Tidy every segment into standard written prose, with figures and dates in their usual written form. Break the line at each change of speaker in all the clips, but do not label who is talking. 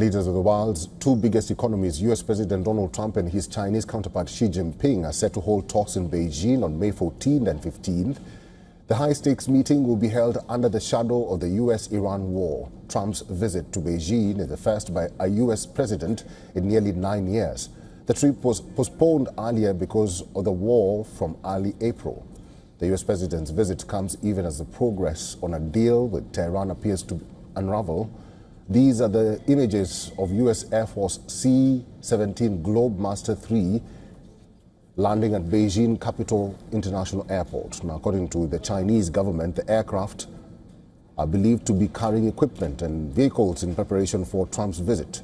leaders of the world's two biggest economies, U.S. President Donald Trump and his Chinese counterpart Xi Jinping, are set to hold talks in Beijing on May 14th and 15th. The high-stakes meeting will be held under the shadow of the U.S.-Iran war. Trump's visit to Beijing is the first by a U.S. president in nearly 9 years. The trip was postponed earlier because of the war from early April. The U.S. president's visit comes even as the progress on a deal with Tehran appears to unravel. These are the images of U.S. Air Force C-17 Globemaster III landing at Beijing Capital International Airport. Now, according to the Chinese government, the aircraft are believed to be carrying equipment and vehicles in preparation for Trump's visit.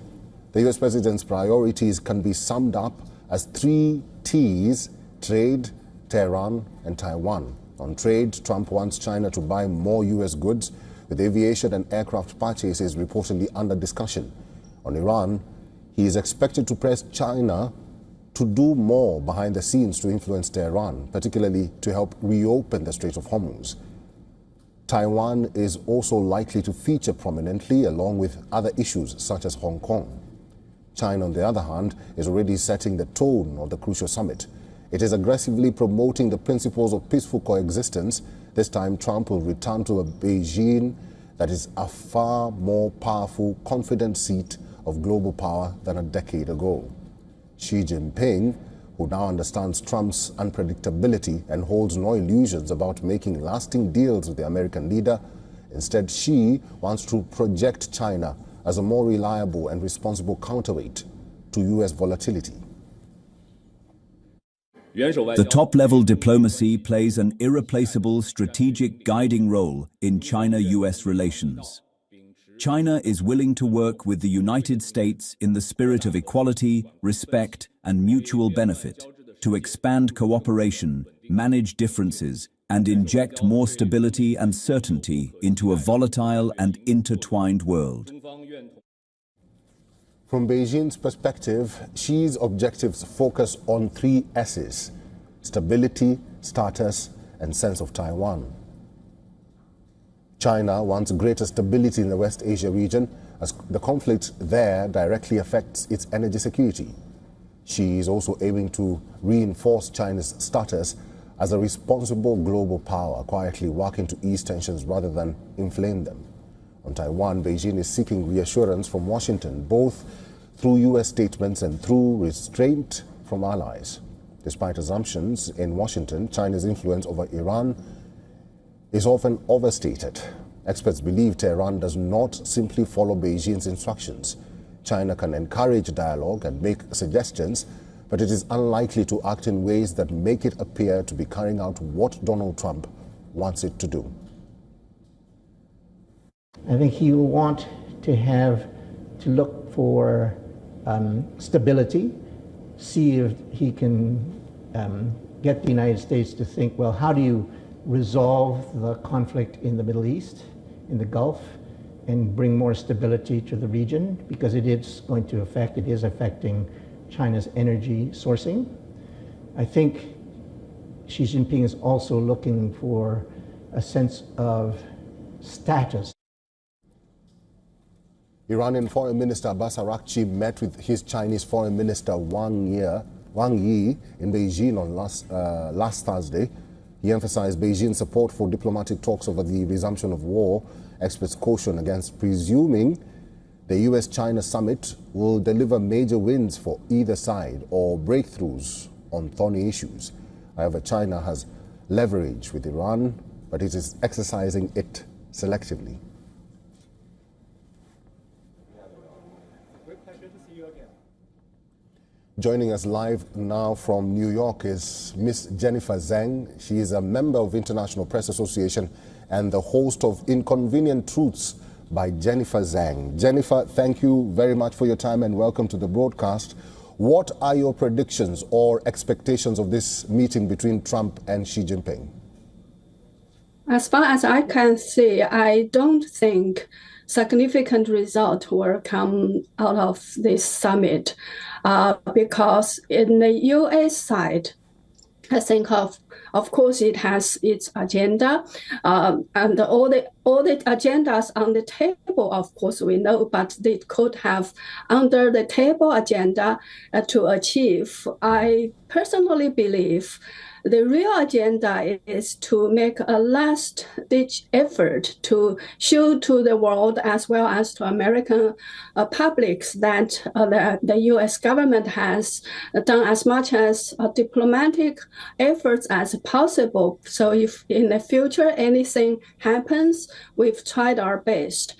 The U.S. president's priorities can be summed up as 3 T's: trade, Tehran, and Taiwan. On trade, Trump wants China to buy more U.S. goods, with aviation and aircraft purchases reportedly under discussion. On Iran, he is expected to press China to do more behind the scenes to influence Tehran, particularly to help reopen the Strait of Hormuz. Taiwan is also likely to feature prominently, along with other issues such as Hong Kong. China, on the other hand, is already setting the tone of the crucial summit. It is aggressively promoting the principles of peaceful coexistence. This time, Trump will return to a Beijing that is a far more powerful, confident seat of global power than a decade ago. Xi Jinping, who now understands Trump's unpredictability and holds no illusions about making lasting deals with the American leader, instead, Xi wants to project China as a more reliable and responsible counterweight to U.S. volatility.
The top-level diplomacy plays an irreplaceable strategic guiding role in China-US relations. China is willing to work with the United States in the spirit of equality, respect, and mutual benefit to expand cooperation, manage differences, and inject more stability and certainty into a volatile and intertwined world.
From Beijing's perspective, Xi's objectives focus on 3 S's: stability, status, and sense of Taiwan. China wants greater stability in the West Asia region, as the conflict there directly affects its energy security. Xi is also aiming to reinforce China's status as a responsible global power, quietly working to ease tensions rather than inflame them. On Taiwan, Beijing is seeking reassurance from Washington, both through U.S. statements and through restraint from allies. Despite assumptions in Washington, China's influence over Iran is often overstated. Experts believe Tehran does not simply follow Beijing's instructions. China can encourage dialogue and make suggestions, but it is unlikely to act in ways that make it appear to be carrying out what Donald Trump wants it to do.
I think he will want to look for stability, see if he can get the United States to think, well, how do you resolve the conflict in the Middle East, in the Gulf, and bring more stability to the region, because it is affecting China's energy sourcing. I think Xi Jinping is also looking for a sense of status.
Iranian Foreign Minister Abbas Araghchi met with his Chinese Foreign Minister Wang Yi in Beijing on last Thursday. He emphasized Beijing's support for diplomatic talks over the resumption of war. Experts caution against presuming the U.S.-China summit will deliver major wins for either side or breakthroughs on thorny issues. However, China has leverage with Iran, but it is exercising it selectively.
Great pleasure to see you again.
Joining us live now from New York is Miss Jennifer Zhang. She is a member of International Press Association and the host of Inconvenient Truths by Jennifer Zhang. Jennifer, thank you very much for your time and welcome to the broadcast. What are your predictions or expectations of this meeting between Trump and Xi Jinping?
As far as I can see, I don't think significant result will come out of this summit because in the U.S. side, I think of course it has its agenda, and all the agendas on the table, of course we know, but they could have under the table agenda to achieve. I personally believe the real agenda is to make a last-ditch effort to show to the world as well as to American publics that the U.S. government has done as much as diplomatic efforts as possible. So if in the future anything happens, we've tried our best.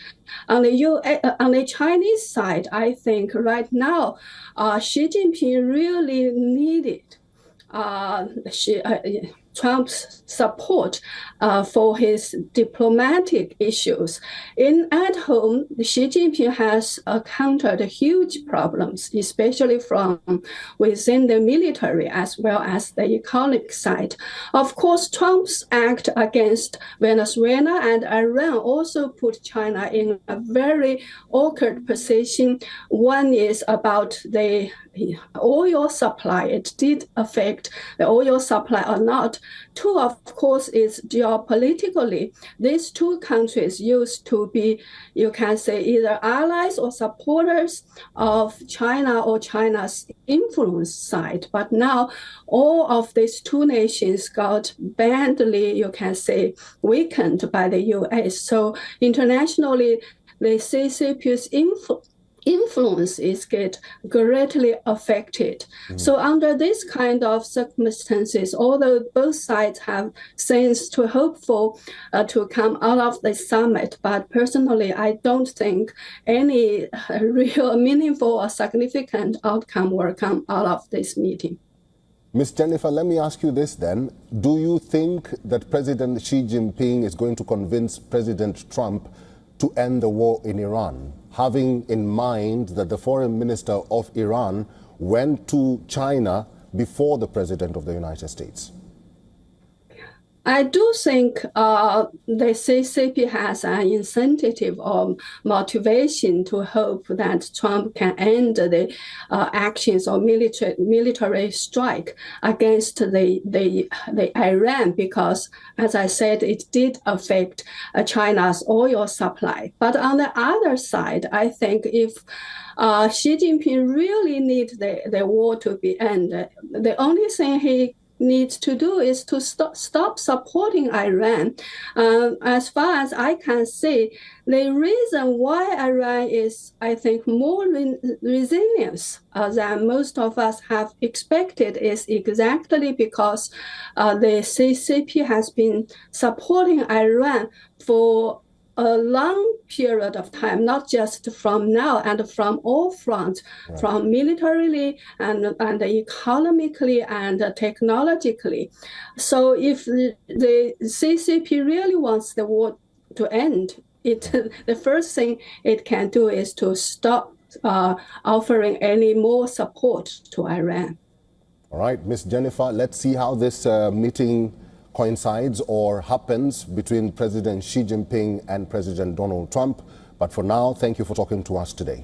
On the Chinese side, I think right now, Xi Jinping really needed Trump's support for his diplomatic issues. At home, Xi Jinping has encountered huge problems, especially from within the military as well as the economic side. Of course, Trump's act against Venezuela and Iran also put China in a very awkward position. One is about the oil supply. It did affect the oil supply or not. Two, of course, is geopolitically. These two countries used to be, you can say, either allies or supporters of China or China's influence side. But now all of these two nations got badly, you can say, weakened by the US. So internationally, the CCP's influence is get greatly affected. So under this kind of circumstances, although both sides have things to hope for to come out of the summit, but personally, I don't think any real meaningful or significant outcome will come out of this meeting.
Ms. Jennifer, let me ask you this then. Do you think that President Xi Jinping is going to convince President Trump to end the war in Iran, having in mind that the foreign minister of Iran went to China before the President of the United States?
I do think the CCP has an incentive or motivation to hope that Trump can end the actions or military strike against the Iran, because, as I said, it did affect China's oil supply. But on the other side, I think if Xi Jinping really needs the war to be ended, the only thing he needs to do is to stop supporting Iran. As far as I can see, the reason why Iran is, I think, more resilient than most of us have expected is exactly because the CCP has been supporting Iran for a long period of time, not just from now and from all fronts, from militarily and economically and technologically. So if the CCP really wants the war to end, the first thing it can do is to stop offering any more support to Iran.
All right, Ms. Jennifer, let's see how this meeting coincides or happens between President Xi Jinping and President Donald Trump. But for now, thank you for talking to us today.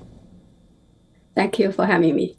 Thank you for having me.